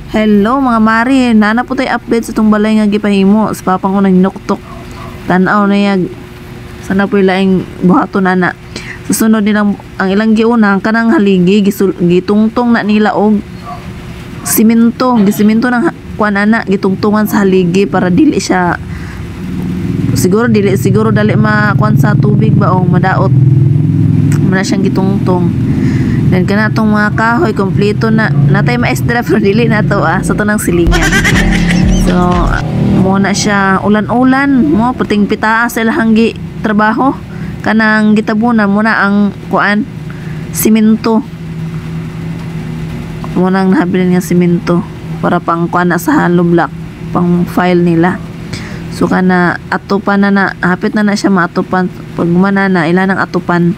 Hello mga mari, nana po tayo update sa itong balay nga gipahimo. Sa papang ko naginuktok. Tanaw na yag. Sana po ilaing buhato nana. Susunod nilang ang ilang giunang kanang haligi gitungtong na nila og simento. Gisimento ng kuan ana gitungtungan sa haligi para dili siya siguro dali makuan sa tubig ba o madaot. Muna siyang gitungtong. Dan kana tong mga kahoy kompleto na natay maestra pero dili na to sa tanang silingan. So muna siya ulan-ulan mo puting pitaa sa ilahang gi trabaho kanang gitabunan muna ang kuan simento. Muna ang nahabilin nga simento para pang kuan na sa hollow block pang file nila. So kana atupan na hapit na siya maatupan pag gumana na ilan ang atupan.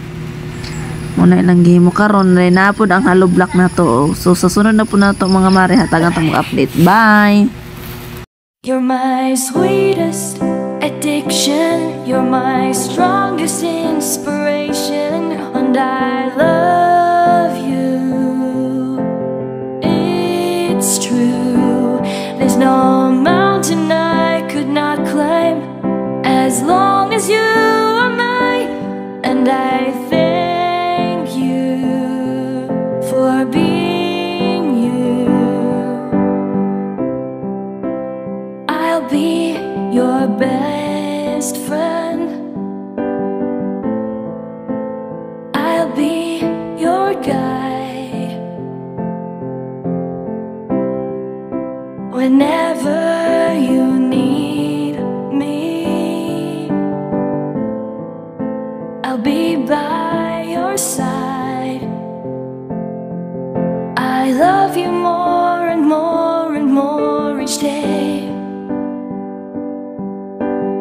Muna ilang gihimo karon rin na po ang hollow block na to. So sa sunod na po na to mga mare hatagan tong update. Bye. You're my sweetest addiction. You're my strongest inspiration, and I love you. It's true. There's no mountain I could not climb as long as you are mine, and I thank you for being you. I'll be your best friend. I'll be your guide whenever you need me. I'll be by your side. I love you more and more and more each day.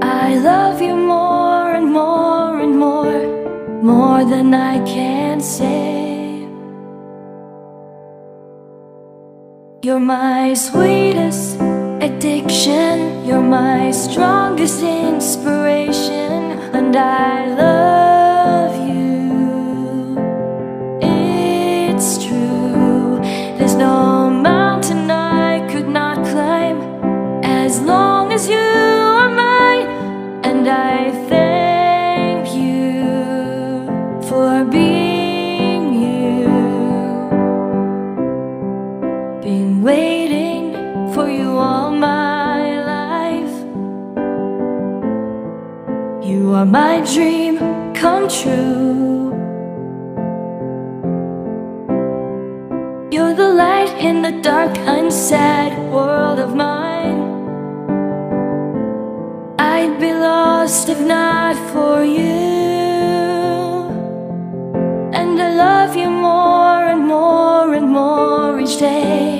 I love you more and more and more than I can say. You're my sweetest addiction. You're my strongest inspiration, and I love you. It's true. There's no mountain I could not climb as long as you are mine, and I thank you for being you. Been waiting for you all my life. You are my dream come true. You're the light in the dark, unsad world of mine. I'd be lost if not for you. And I love you more and more and more each day.